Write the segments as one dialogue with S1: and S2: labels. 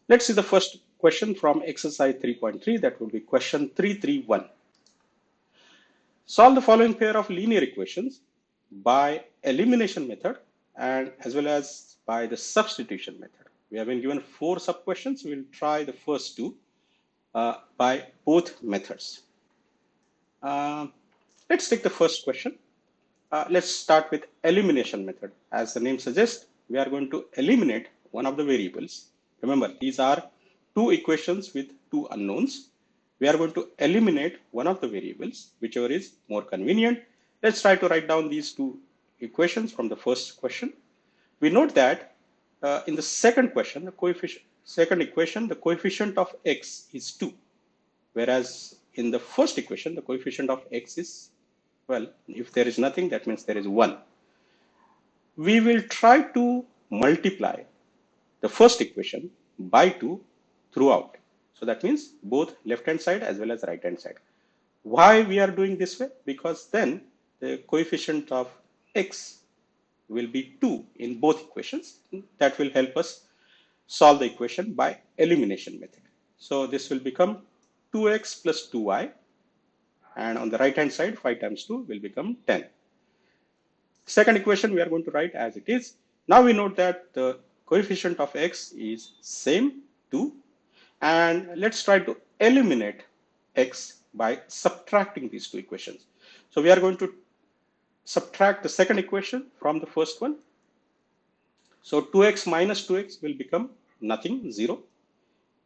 S1: Let's see the first question from exercise 3.3. That would be question 331. Solve the following pair of linear equations by elimination method and as well as by the substitution method. We have been given 4 sub questions. We'll try the first 2 by both methods. Let's take the first question. Let's start with elimination method. As the name suggests, we are going to eliminate one of the variables. Remember, these are 2 equations with 2 unknowns. We are going to eliminate one of the variables, whichever is more convenient. Let's try to write down these 2 equations from the first question. We note that in the second question, second equation, the coefficient of x is 2, whereas in the first equation, the coefficient of x is, well, if there is nothing, that means there is 1. We will try to multiply the first equation by 2 throughout. So that means both left hand side as well as right hand side. Why we are doing this way? Because then the coefficient of x will be 2 in both equations. That will help us solve the equation by elimination method. So this will become 2x plus 2y, and on the right hand side 5 times 2 will become 10. Second equation we are going to write as it is. Now we note that the coefficient of x is same, 2, and let's try to eliminate x by subtracting these 2 equations. So we are going to subtract the second equation from the first one. So 2x minus 2x will become nothing, 0.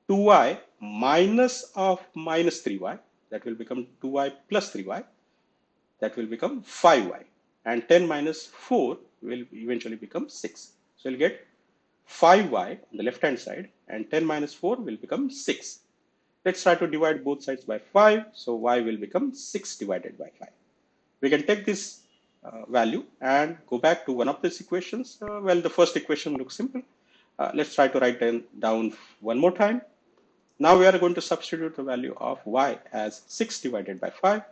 S1: 2y minus of minus 3y, that will become 2y plus 3y, that will become 5y, and 10 minus 4 will eventually become 6. So we'll get 5y on the left hand side, and 10 minus 4 will become 6. Let's try to divide both sides by 5. So y will become 6 divided by 5. We can take this value and go back to one of these equations. Well, the first equation looks simple. Let's try to write down one more time. Now we are going to substitute the value of y as 6 divided by 5,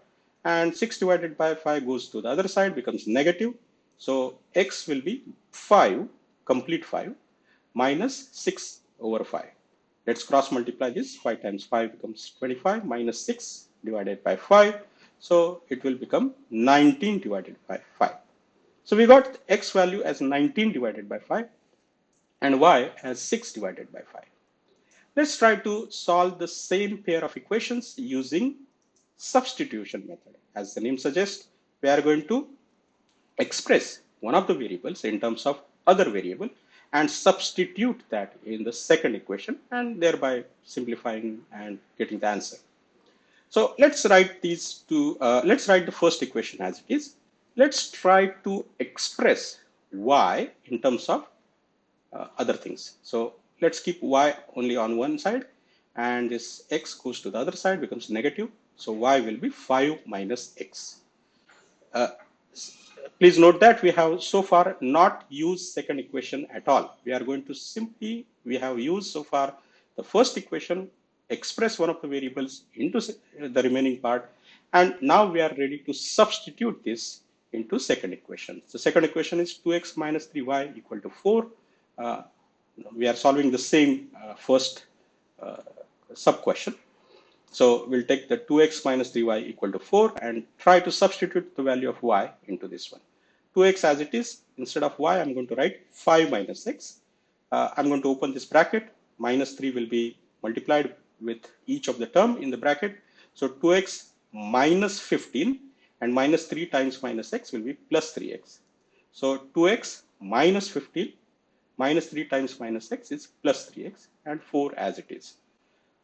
S1: and 6 divided by 5 goes to the other side, becomes negative. So x will be 5, complete 5, minus 6 over 5. Let's cross multiply this. 5 times 5 becomes 25, minus 6 divided by 5. So it will become 19 divided by 5. So we got x value as 19 divided by 5 and y as 6 divided by 5. Let's try to solve the same pair of equations using substitution method. As the name suggests, we are going to express one of the variables in terms of other variable and substitute that in the second equation, and thereby simplifying and getting the answer. So let's write these two. Let's write the first equation as it is. Let's try to express y in terms of other things. So let's keep y only on one side, and this x goes to the other side, becomes negative. So y will be 5 minus x. Please note that we have so far not used second equation at all. We are going to we have used so far the first equation, express one of the variables into the remaining part, and now we are ready to substitute this into second equation. The second equation is 2x minus 3y equal to 4. We are solving the same first sub question. So we'll take the 2x minus 3y equal to 4 and try to substitute the value of y into this one. 2x as it is, instead of y, I'm going to write 5 minus x. I'm going to open this bracket. Minus 3 will be multiplied with each of the term in the bracket. So 2x minus 15, and minus 3 times minus x will be plus 3x. So 2x minus 15 minus 3 times minus x is plus 3x, and 4 as it is.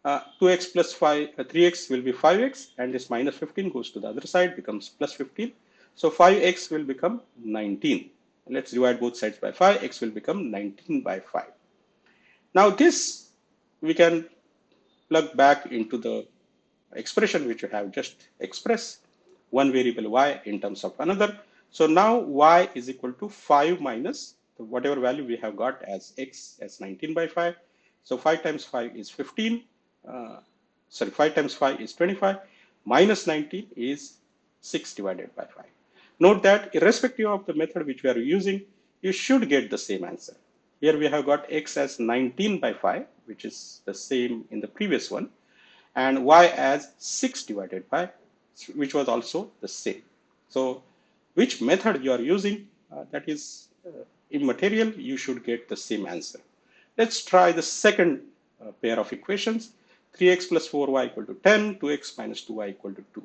S1: 2x plus 3x will be 5x, and this minus 15 goes to the other side, becomes plus 15. So 5x will become 19. Let's divide both sides by 5. X will become 19 by 5. Now this we can plug back into the expression which we have just expressed, one variable y in terms of another. So now y is equal to 5 minus whatever value we have got as x as 19 by 5. So 5 times 5 is 15. 5 times 5 is 25. Minus 19 is 6 divided by 5. Note that irrespective of the method which we are using, you should get the same answer. Here we have got x as 19 by 5, which is the same in the previous one, and y as 6 divided by, which was also the same. So which method you are using, that is immaterial, you should get the same answer. Let's try the second pair of equations. 3x plus 4y equal to 10, 2x minus 2y equal to 2.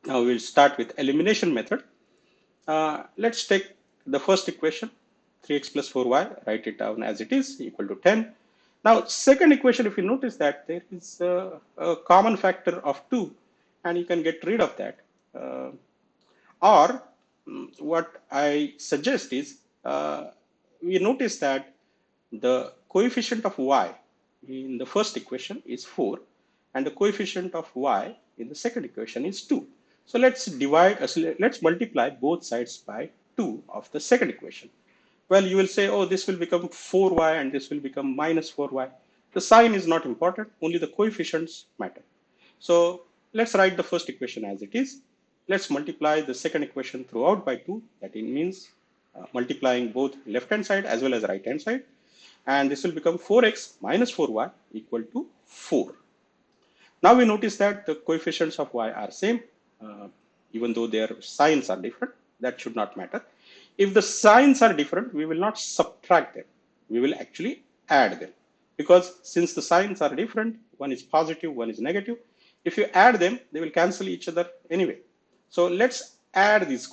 S1: Now we'll start with elimination method. Let's take the first equation, 3x plus 4y, write it down as it is, equal to 10. Now, second equation, if you notice that there is a common factor of 2, and you can get rid of that. Or what I suggest is, we notice that the coefficient of y in the first equation is 4, and the coefficient of y in the second equation is 2. So let's multiply both sides by 2 of the second equation. Well, you will say, oh, this will become 4y and this will become minus 4y. The sign is not important, only the coefficients matter. So let's write the first equation as it is. Let's multiply the second equation throughout by 2. That means multiplying both left-hand side as well as right-hand side. And this will become 4x minus 4y equal to 4. Now we notice that the coefficients of y are same, even though their signs are different. That should not matter. If the signs are different, we will not subtract them. We will actually add them. Because since the signs are different, one is positive, one is negative. If you add them, they will cancel each other anyway. So let's add these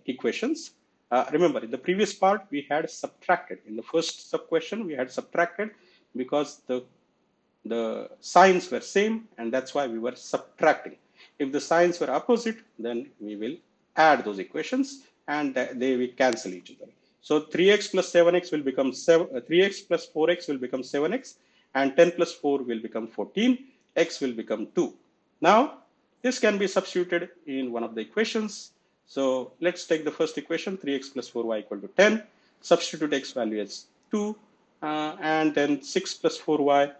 S1: equations. Remember, in the previous part, we had subtracted. In the first sub question, we had subtracted because the signs were same, and that's why we were subtracting. If the signs were opposite, then we will add those equations, and they will cancel each other. So 3x plus 7x will become 3x plus 4x will become 7x, and 10 plus 4 will become 14. X will become 2. Now, this can be substituted in one of the equations. So let's take the first equation, 3x plus 4y equal to 10. Substitute x value as 2, and then 6 plus 4y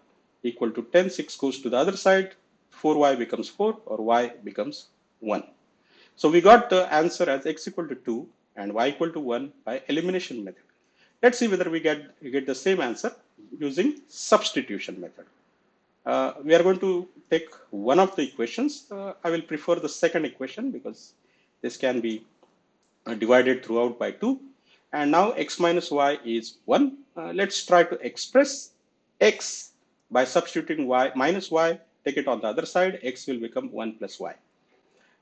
S1: equal to 10. 6 goes to the other side. 4y becomes 4, or y becomes 1. So we got the answer as x equal to 2 and y equal to 1 by elimination method. Let's see whether we get the same answer using substitution method. We are going to take one of the equations. I will prefer the second equation because this can be divided throughout by 2. And now x minus y is 1. Let's try to express x by substituting y minus y. Take it on the other side. X will become 1 plus y.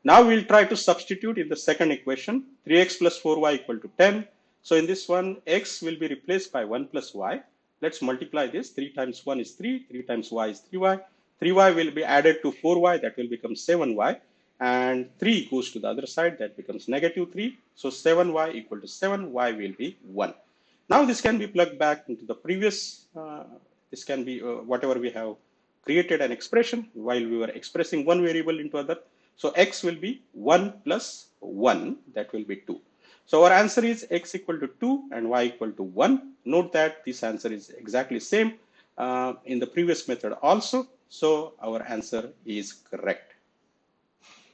S1: Now we'll try to substitute in the second equation, 3x plus 4y equal to 10. So in this one, x will be replaced by 1 plus y. Let's multiply this. 3 times 1 is 3. 3 times y is 3y. 3y will be added to 4y. That will become 7y. And 3 goes to the other side. That becomes negative 3. So 7y equal to 7. Y will be 1. Now this can be plugged back into the previous. This can be whatever we have created an expression while we were expressing one variable into other. So x will be 1 plus 1, that will be 2. So our answer is x equal to 2 and y equal to 1. Note that this answer is exactly same in the previous method also. So our answer is correct.